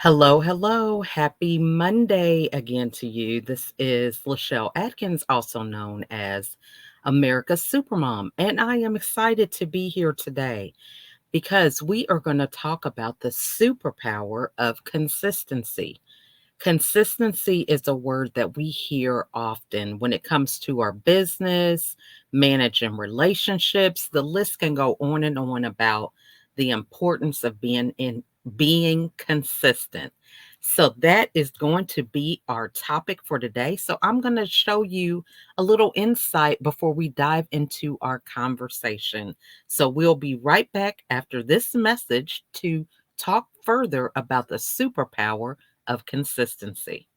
Hello, hello. Happy Monday again to you. This is Lachelle Atkins, also known as America's Supermom, and I am excited to be here today because we are going to talk about the superpower of consistency. Consistency is a word that we hear often when it comes to our business, managing relationships. The list can go on and on about the importance of being consistent. So that is going to be our topic for today. So I'm going to show you a little insight before we dive into our conversation. So we'll be right back after this message to talk further about the superpower of consistency.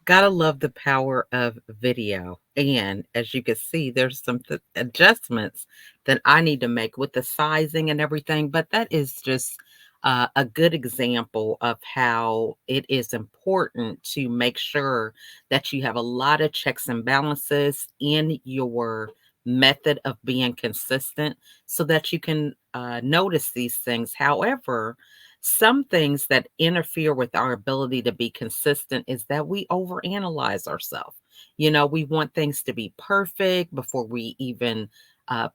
Gotta love the power of video. And as you can see, there's some adjustments that I need to make with the sizing and everything, but that is just a good example of how it is important to make sure that you have a lot of checks and balances in your method of being consistent so that you can notice these things. However, some things that interfere with our ability to be consistent is that we overanalyze ourselves. We want things to be perfect before we even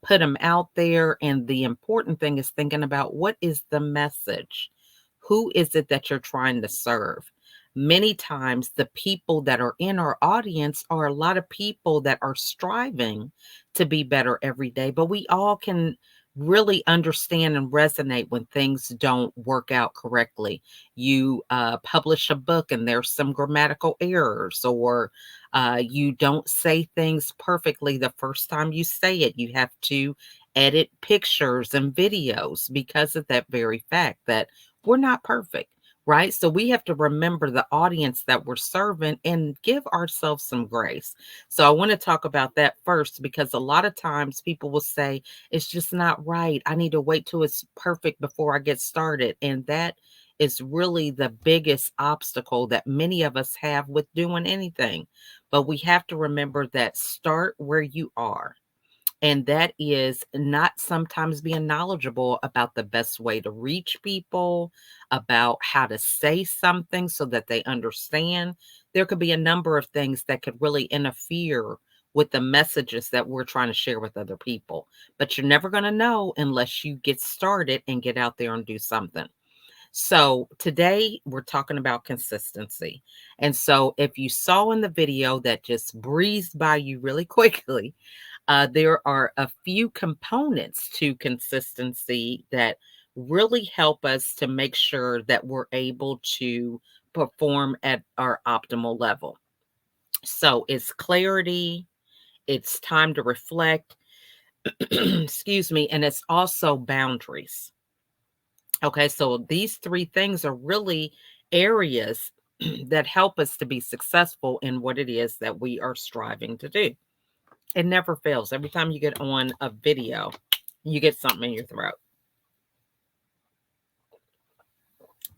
put them out there. And the important thing is thinking about what is the message? Who is it that you're trying to serve? Many times, the people that are in our audience are a lot of people that are striving to be better every day, but we all can really understand and resonate when things don't work out correctly. You publish a book and there's some grammatical errors, or you don't say things perfectly the first time you say it. You have to edit pictures and videos because of that very fact that we're not perfect. Right. So we have to remember the audience that we're serving and give ourselves some grace. So I want to talk about that first because a lot of times people will say, it's just not right. I need to wait till it's perfect before I get started. And that is really the biggest obstacle that many of us have with doing anything. But we have to remember that start where you are. And that is not sometimes being knowledgeable about the best way to reach people, about how to say something so that they understand. There could be a number of things that could really interfere with the messages that we're trying to share with other people. But you're never going to know unless you get started and get out there and do something. So today we're talking about consistency. And so if you saw in the video that just breezed by you really quickly, there are a few components to consistency that really help us to make sure that we're able to perform at our optimal level. So it's clarity, it's time to reflect, excuse me, and it's also boundaries. Okay, so these three things are really areas that help us to be successful in what it is that we are striving to do. It never fails. Every time you get on a video, you get something in your throat.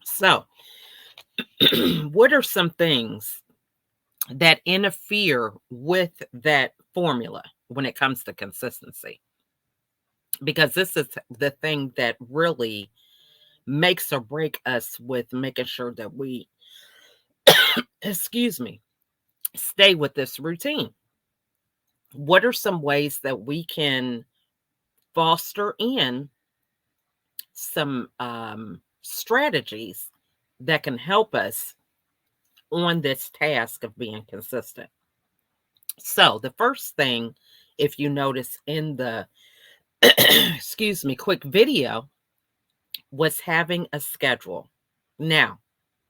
So, what are some things that interfere with that formula when it comes to consistency? Because this is the thing that really makes or break us with making sure that we, excuse me, stay with this routine. What are some ways that we can foster in some strategies that can help us on this task of being consistent. So, the first thing, if you notice in the excuse me, quick video, was having a schedule. Now,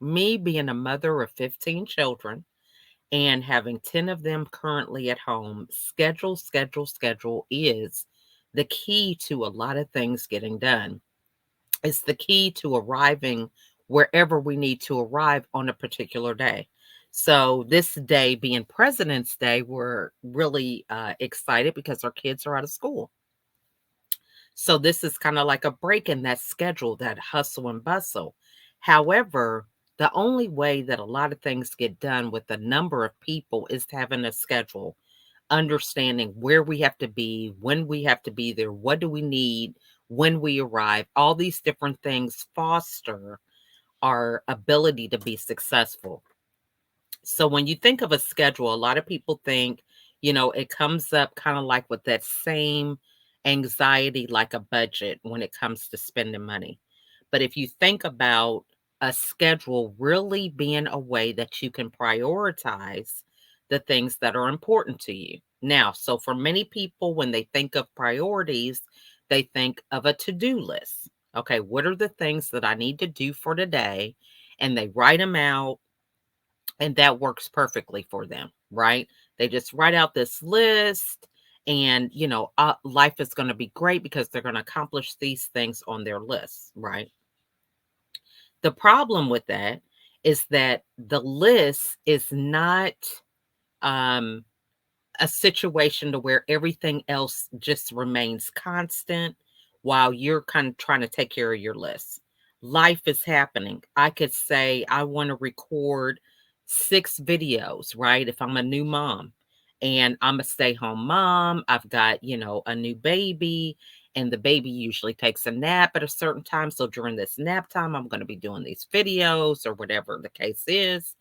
me being a mother of 15 children and having 10 of them currently at home, schedule is the key to a lot of things getting done. It's the key to arriving wherever we need to arrive on a particular day. So, this day being President's Day, we're really excited because our kids are out of school. So this is kind of like a break in that schedule, that hustle and bustle. However, the only way that a lot of things get done with a number of people is having a schedule, understanding where we have to be, when we have to be there, what do we need when we arrive. All these different things foster our ability to be successful. So when you think of a schedule, a lot of people think, it comes up kind of like with that same anxiety like a budget when it comes to spending money. But if you think about a schedule really being a way that you can prioritize the things that are important to you. Now, so for many people, when they think of priorities, they think of a to-do list. Okay, what are the things that I need to do for today? And they write them out, and that works perfectly for them, right? They just write out this list, and, life is going to be great because they're going to accomplish these things on their list, right? The problem with that is that the list is not um, a situation to where everything else just remains constant while you're kind of trying to take care of your list. Life is happening. I could say I want to record 6 videos, right? If I'm a new mom and I'm a stay-home mom, I've got, a new baby, and the baby usually takes a nap at a certain time. So during this nap time, I'm going to be doing these videos or whatever the case is,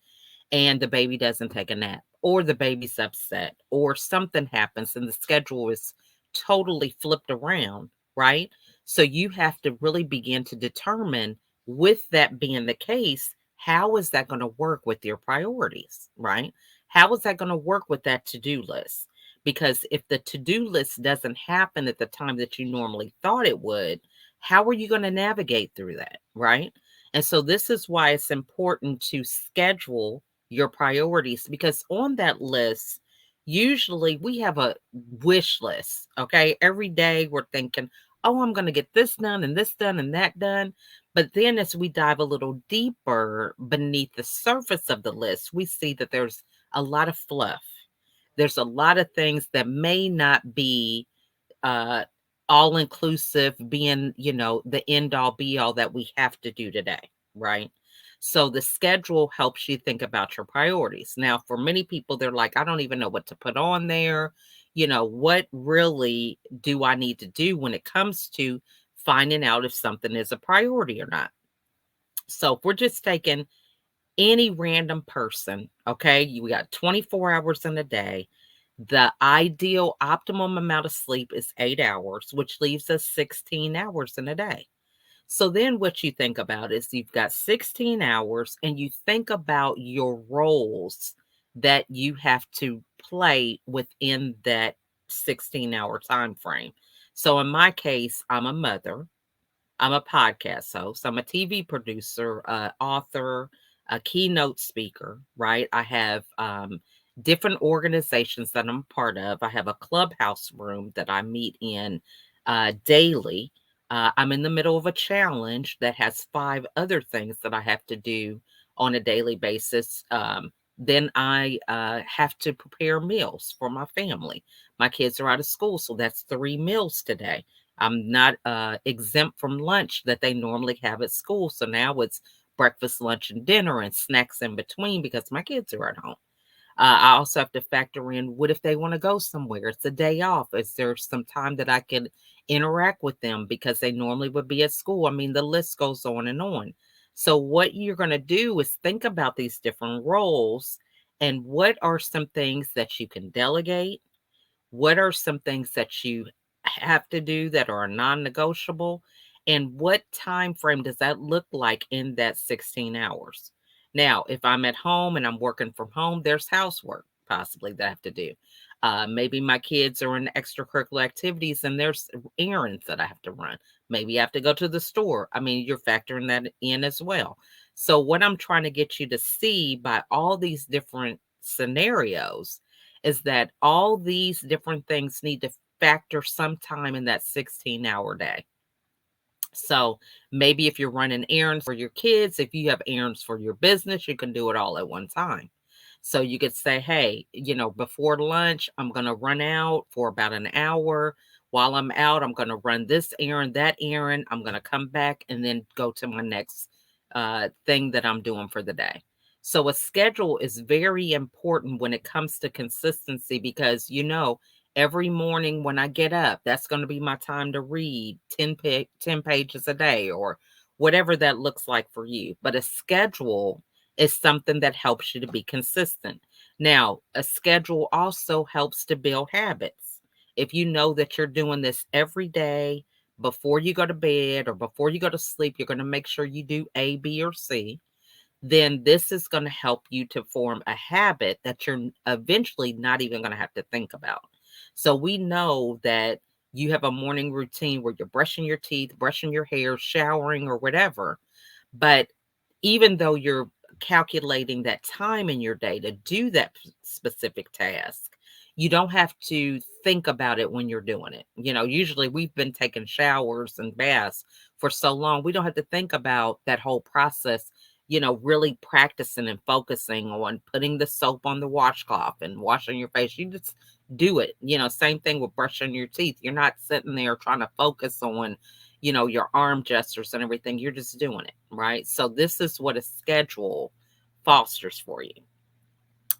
and the baby doesn't take a nap, or the baby's upset, or something happens and the schedule is totally flipped around, right? So you have to really begin to determine, with that being the case, how is that going to work with your priorities, right? How is that going to work with that to-do list? Because if the to-do list doesn't happen at the time that you normally thought it would, how are you going to navigate through that, right? And so this is why it's important to schedule your priorities, because on that list, usually we have a wish list. Okay. Every day we're thinking, oh, I'm going to get this done and this done and that done. But then as we dive a little deeper beneath the surface of the list, we see that there's a lot of fluff. There's a lot of things that may not be uh all inclusive, being, the end all be all that we have to do today, right? So the schedule helps you think about your priorities. Now, for many people, they're like, I don't even know what to put on there. What really do I need to do when it comes to finding out if something is a priority or not? So if we're just taking any random person, okay, you got 24 hours in a day. The ideal optimum amount of sleep is 8 hours, which leaves us 16 hours in a day. So then what you think about is you've got 16 hours, and you think about your roles that you have to play within that 16-hour time frame. So in my case, I'm a mother. I'm a podcast host. I'm a TV producer, author, a keynote speaker, right? I have different organizations that I'm part of. I have a clubhouse room that I meet in daily. I'm in the middle of a challenge that has 5 other things that I have to do on a daily basis. Then I have to prepare meals for my family. My kids are out of school, so that's 3 meals today. I'm not exempt from lunch that they normally have at school. So now it's breakfast, lunch, and dinner, and snacks in between because my kids are at home. I also have to factor in, what if they want to go somewhere? It's a day off. Is there some time that I can interact with them because they normally would be at school? I mean, the list goes on and on. So, what you're going to do is think about these different roles, and what are some things that you can delegate? What are some things that you have to do that are non-negotiable? And what time frame does that look like in that 16 hours? Now, if I'm at home and I'm working from home, there's housework possibly that I have to do. Maybe my kids are in extracurricular activities and there's errands that I have to run. Maybe I have to go to the store. I mean, you're factoring that in as well. So, what I'm trying to get you to see by all these different scenarios is that all these different things need to factor some time in that 16-hour day. So maybe if you're running errands for your kids, if you have errands for your business, you can do it all at one time. So you could say, hey, before lunch, I'm going to run out for about an hour. While I'm out, I'm going to run this errand, that errand. I'm going to come back and then go to my next thing that I'm doing for the day. So a schedule is very important when it comes to consistency because, every morning when I get up, that's going to be my time to read 10 pages a day or whatever that looks like for you. But a schedule is something that helps you to be consistent. Now, a schedule also helps to build habits. If you know that you're doing this every day before you go to bed or before you go to sleep, you're going to make sure you do A, B, or C, then this is going to help you to form a habit that you're eventually not even going to have to think about. So we know that you have a morning routine where you're brushing your teeth, brushing your hair, showering, or whatever. But even though you're calculating that time in your day to do that specific task, you don't have to think about it when you're doing it. Usually we've been taking showers and baths for so long, we don't have to think about that whole process, really practicing and focusing on putting the soap on the washcloth and washing your face. You just do it. Same thing with brushing your teeth. You're not sitting there trying to focus on your arm gestures and everything. You're just doing it, right? So this is what a schedule fosters for you.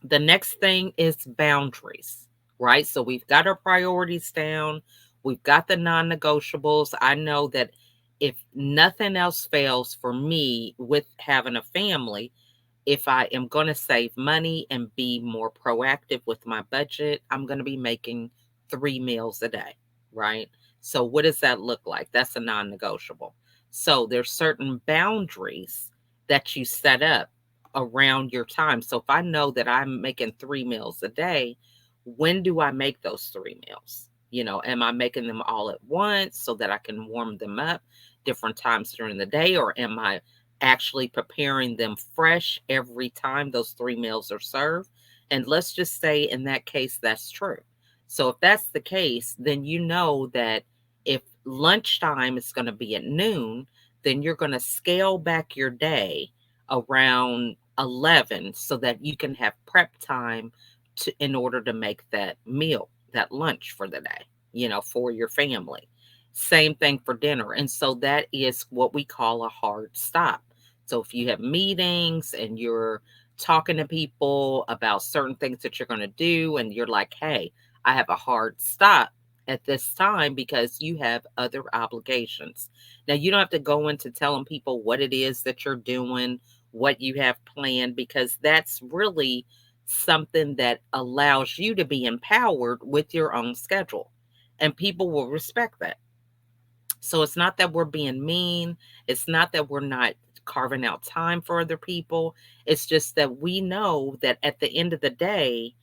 The next thing is boundaries, right? So we've got our priorities down. We've got the non-negotiables. I know that if nothing else fails for me with having a family, if I am going to save money and be more proactive with my budget, I'm going to be making 3 meals a day, right? So what does that look like? That's a non-negotiable. So there's certain boundaries that you set up around your time. So if I know that I'm making 3 meals a day, when do I make those 3 meals? Am I making them all at once so that I can warm them up different times during the day, or am I actually preparing them fresh every time those 3 meals are served? And let's just say in that case, that's true. So if that's the case, then you know that if lunchtime is going to be at noon, then you're going to scale back your day around 11 so that you can have prep time in order to make that meal, that lunch for the day, for your family. Same thing for dinner. And so that is what we call a hard stop. So if you have meetings and you're talking to people about certain things that you're going to do, and you're like, hey, I have a hard stop at this time because you have other obligations. Now, you don't have to go into telling people what it is that you're doing, what you have planned, because that's really something that allows you to be empowered with your own schedule. And people will respect that. So it's not that we're being mean. It's not that we're not carving out time for other people. It's just that we know that at the end of the day,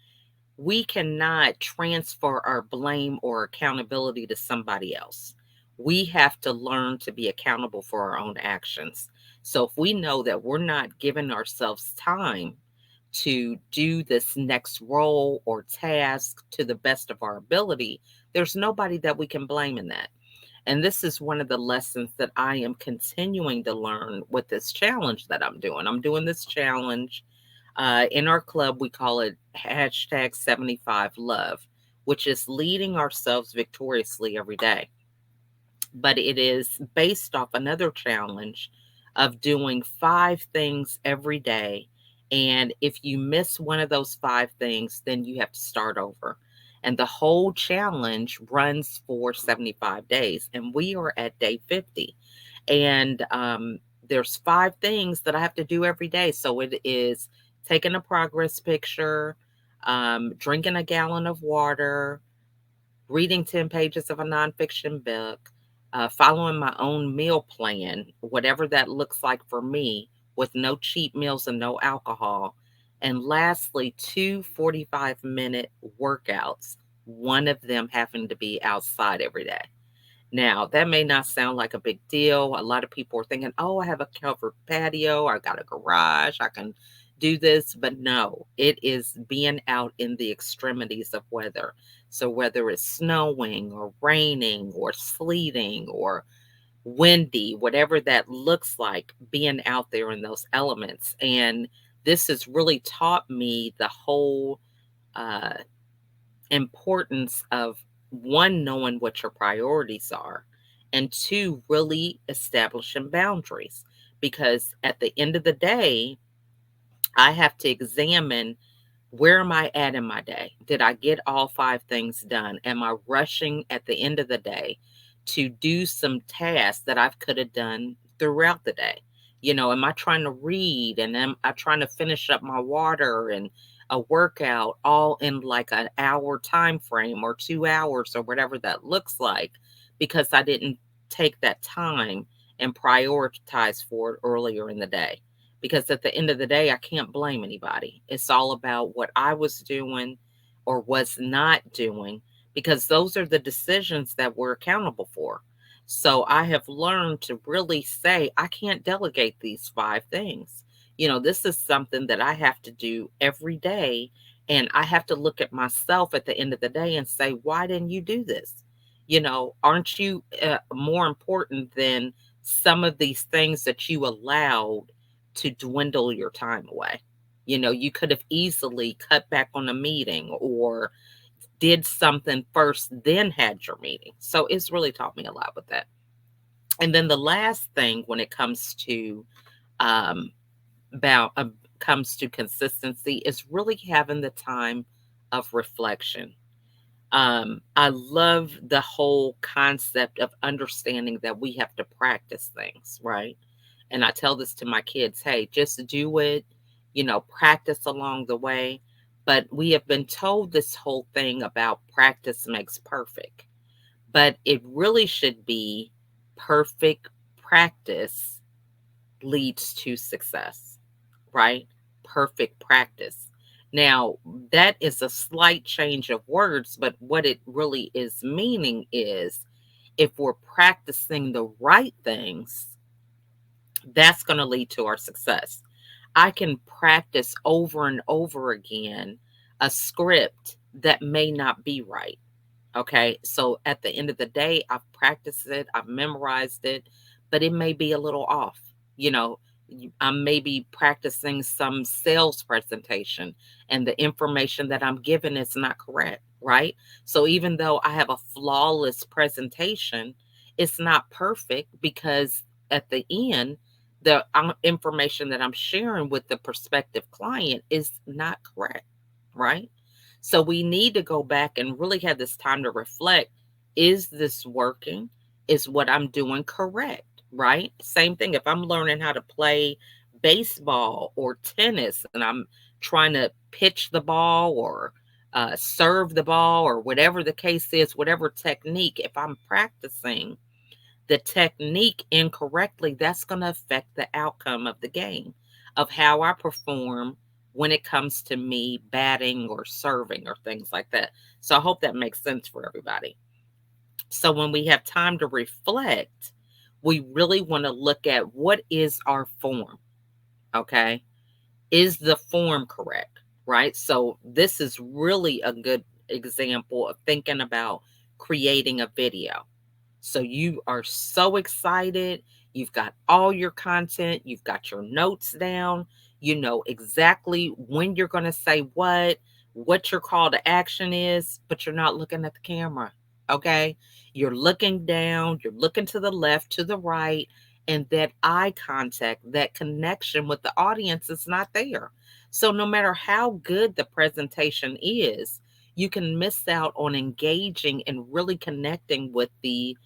we cannot transfer our blame or accountability to somebody else. We have to learn to be accountable for our own actions. So if we know that we're not giving ourselves time to do this next role or task to the best of our ability, there's nobody that we can blame in that. And this is one of the lessons that I am continuing to learn with this challenge that I'm doing. I'm doing this challenge in our club. We call it hashtag 75 love, which is leading ourselves victoriously every day. But it is based off another challenge of doing 5 things every day. And if you miss one of those 5 things, then you have to start over. And the whole challenge runs for 75 days. And we are at day 50. And there's 5 things that I have to do every day. So it is taking a progress picture, drinking a gallon of water, reading 10 pages of a nonfiction book, following my own meal plan, whatever that looks like for me, with no cheat meals and no alcohol. And lastly, two 45-minute workouts, one of them having to be outside every day. Now, that may not sound like a big deal. A lot of people are thinking, oh, I have a covered patio, I got a garage, I can do this. But no, it is being out in the extremities of weather. So, whether it's snowing or raining or sleeting or windy, whatever that looks like, being out there in those elements. And this has really taught me the whole uh, importance of one, knowing what your priorities are, and two, really establishing boundaries. Because at the end of the day, I have to examine, where am I at in my day? Did I get all five things done? Am I rushing at the end of the day to do some tasks that I could have done throughout the day? Am I trying to read, and am I trying to finish up my water and a workout all in like an hour time frame or 2 hours or whatever that looks like, because I didn't take that time and prioritize for it earlier in the day? Because at the end of the day, I can't blame anybody. It's all about what I was doing or was not doing, because those are the decisions that we're accountable for. So I have learned to really say, I can't delegate these five things. This is something that I have to do every day. And I have to look at myself at the end of the day and say, why didn't you do this? Aren't you more important than some of these things that you allowed to dwindle your time away? You could have easily cut back on a meeting or did something first, then had your meeting. So it's really taught me a lot with that. And then the last thing when it comes to um, about comes to consistency is really having the time of reflection. I love the whole concept of understanding that we have to practice things, right? And I tell this to my kids, hey, just do it, practice along the way. But we have been told this whole thing about practice makes perfect, but it really should be perfect practice leads to success, right? Perfect practice. Now, that is a slight change of words, but what it really is meaning is, if we're practicing the right things, that's going to lead to our success. I can practice over and over again a script that may not be right. Okay. So at the end of the day, I've practiced it, I've memorized it, but it may be a little off. You know, I'm maybe practicing some sales presentation and the information that I'm given is not correct. Right. So even though I have a flawless presentation, it's not perfect, because at the end, the information that I'm sharing with the prospective client is not correct. Right. So we need to go back and really have this time to reflect. Is this working? Is what I'm doing correct? Right? Same thing. If I'm learning how to play baseball or tennis and I'm trying to pitch the ball or serve the ball or whatever the case is, whatever technique, if I'm practicing the technique incorrectly, that's going to affect the outcome of the game, of how I perform when it comes to me batting or serving or things like that. So I hope that makes sense for everybody. So when we have time to reflect, we really want to look at, what is our form? Okay. Is the form correct? Right. So this is really a good example of thinking about creating a video. So you are so excited. You've got all your content, you've got your notes down, you know exactly when you're going to say what your call to action is, but you're not looking at the camera. Okay. You're looking down, you're looking to the left, to the right, and that eye contact, that connection with the audience is not there. So no matter how good the presentation is, you can miss out on engaging and really connecting with the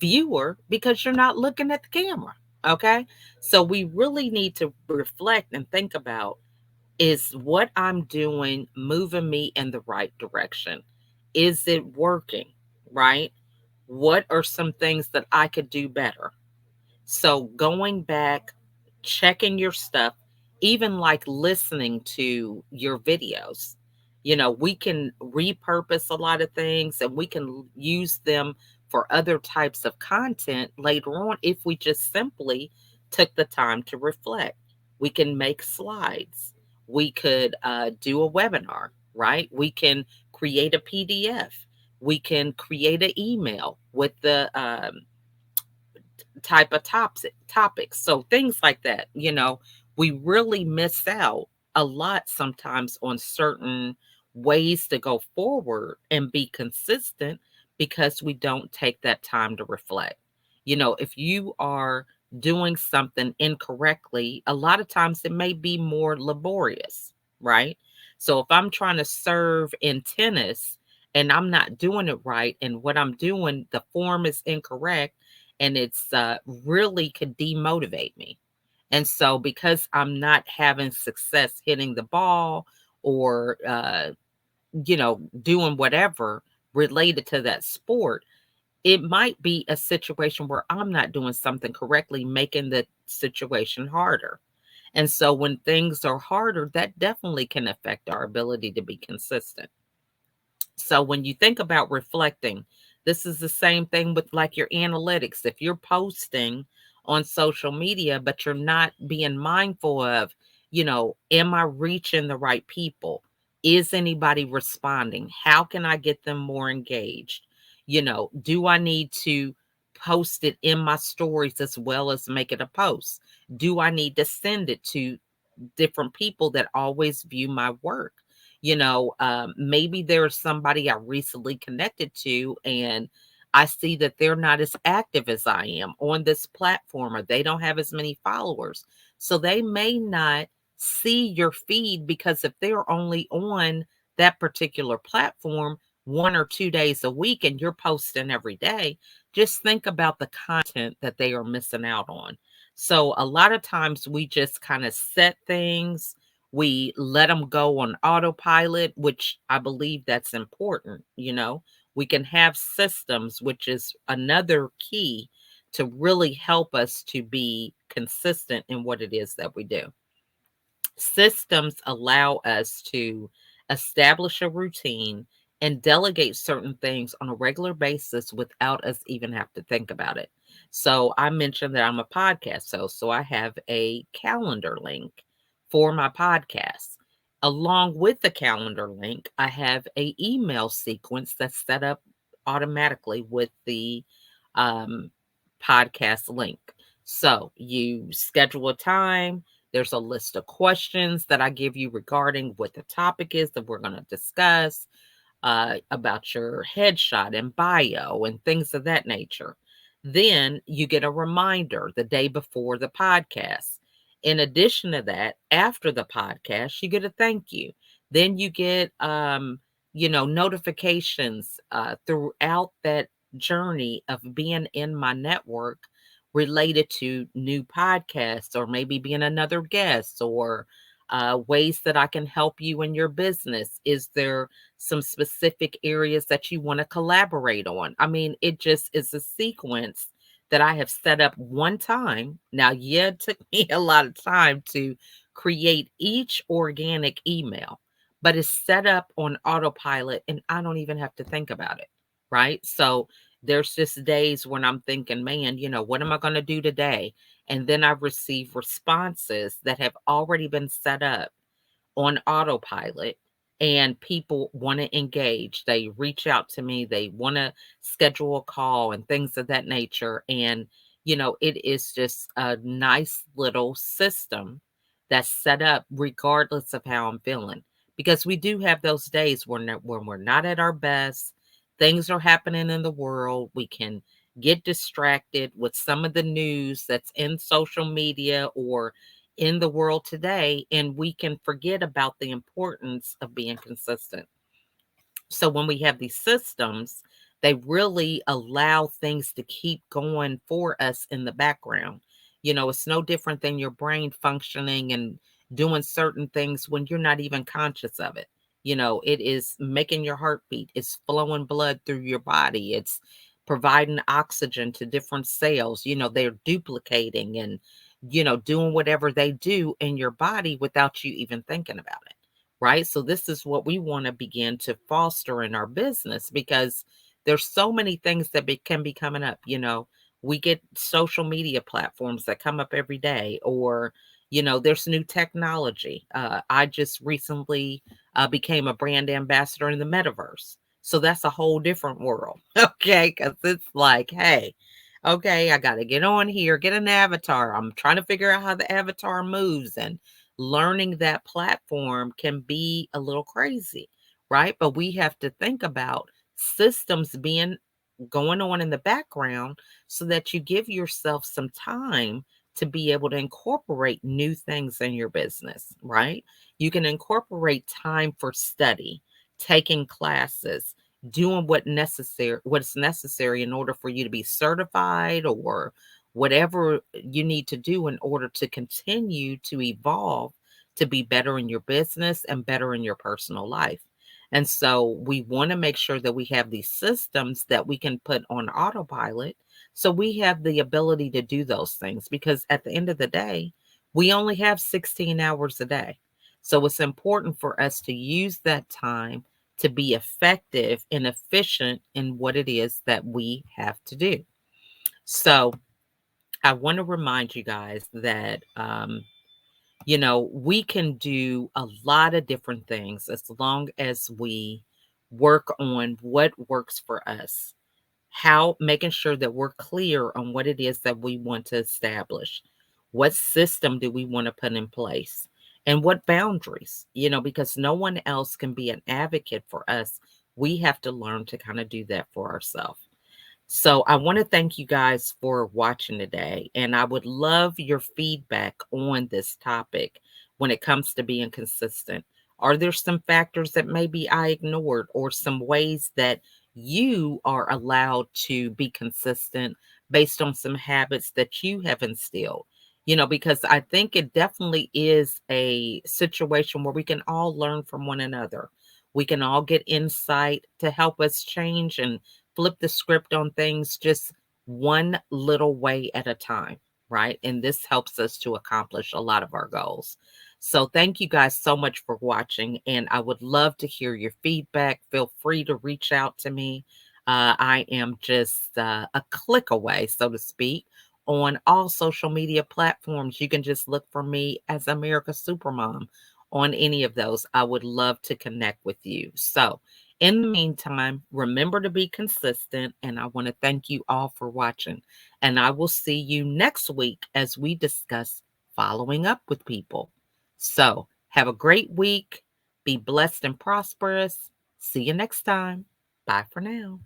viewer because you're not looking at the camera. Okay. So we really need to reflect and think about, is what I'm doing moving me in the right direction? Is it working? Right? What are some things that I could do better? So going back checking your stuff, even like listening to your videos. We can repurpose a lot of things and we can use them for other types of content later on if we just simply took the time to reflect. We can make slides. We could do a webinar, right? We can create a PDF. We can create an email with the type of topics. So things like that, we really miss out a lot sometimes on certain ways to go forward and be consistent because we don't take that time to reflect. If you are doing something incorrectly, a lot of times it may be more laborious, right? So if I'm trying to serve in tennis and I'm not doing it right, and what I'm doing, the form is incorrect, and it's really could demotivate me. And so because I'm not having success hitting the ball or doing whatever related to that sport, it might be a situation where I'm not doing something correctly, making the situation harder. And so when things are harder, that definitely can affect our ability to be consistent. So when you think about reflecting, this is the same thing with like your analytics. If you're posting on social media, but you're not being mindful of, am I reaching the right people? Is anybody responding? How can I get them more engaged? Do I need to post it in my stories as well as make it a post? Do I need to send it to different people that always view my work? Maybe there's somebody I recently connected to and I see that they're not as active as I am on this platform, or they don't have as many followers. So they may not see your feed, because if they're only on that particular platform 1 or 2 days a week and you're posting every day, just think about the content that they are missing out on. So a lot of times we just kind of set things, we let them go on autopilot, which I believe that's important. We can have systems, which is another key to really help us to be consistent in what it is that we do. Systems allow us to establish a routine and delegate certain things on a regular basis without us even have to think about it. So I mentioned that I'm a podcast host, so I have a calendar link for my podcast. Along with the calendar link, I have a email sequence that's set up automatically with the um, podcast link. So you schedule a time, there's a list of questions that I give you regarding what the topic is that we're going to discuss, about your headshot and bio and things of that nature. Then you get a reminder the day before the podcast. In addition to that, after the podcast, you get a thank you. Then you get, notifications throughout that journey of being in my network related to new podcasts, or maybe being another guest, or ways that I can help you in your business. Is there some specific areas that you want to collaborate on? I mean, it just is a sequence that I have set up one time. Now, yeah, it took me a lot of time to create each organic email, but it's set up on autopilot and I don't even have to think about it. Right. So there's just days when I'm thinking, man, what am I going to do today? And then I receive responses that have already been set up on autopilot, and people want to engage. They reach out to me, they want to schedule a call and things of that nature. And, it is just a nice little system that's set up regardless of how I'm feeling. Because we do have those days when we're not at our best, things are happening in the world. We can get distracted with some of the news that's in social media or in the world today, and we can forget about the importance of being consistent. So when we have these systems, they really allow things to keep going for us in the background. It's no different than your brain functioning and doing certain things when you're not even conscious of it. It is making your heart beat, it's flowing blood through your body, it's providing oxygen to different cells. They're duplicating and doing whatever they do in your body without you even thinking about it. Right. So, this is what we want to begin to foster in our business because there's so many things that can be coming up. We get social media platforms that come up every day, or, there's new technology. I just recently became a brand ambassador in the metaverse. So, that's a whole different world. Okay. Because it's like, hey, okay, I got to get on here, get an avatar. I'm trying to figure out how the avatar moves, and learning that platform can be a little crazy, right? But we have to think about systems being going on in the background so that you give yourself some time to be able to incorporate new things in your business, right? You can incorporate time for study, taking classes, doing what's necessary in order for you to be certified, or whatever you need to do in order to continue to evolve, to be better in your business and better in your personal life. And so we want to make sure that we have these systems that we can put on autopilot so we have the ability to do those things, because at the end of the day, we only have 16 hours a day. So it's important for us to use that time to be effective and efficient in what it is that we have to do. So I want to remind you guys that, we can do a lot of different things as long as we work on what works for us. How making sure that we're clear on what it is that we want to establish. What system do we want to put in place? And what boundaries, because no one else can be an advocate for us. We have to learn to kind of do that for ourselves. So I want to thank you guys for watching today. And I would love your feedback on this topic when it comes to being consistent. Are there some factors that maybe I ignored, or some ways that you are allowed to be consistent based on some habits that you have instilled? Because I think it definitely is a situation where we can all learn from one another. We can all get insight to help us change and flip the script on things just one little way at a time, right? And this helps us to accomplish a lot of our goals. So thank you guys so much for watching, and I would love to hear your feedback. Feel free to reach out to me. I am just a click away, so to speak, on all social media platforms. You can just look for me as America's Supermom on any of those. I would love to connect with you. So in the meantime, remember to be consistent, and I want to thank you all for watching. And I will see you next week as we discuss following up with people. So, have a great week. Be blessed and prosperous. See you next time. Bye for now.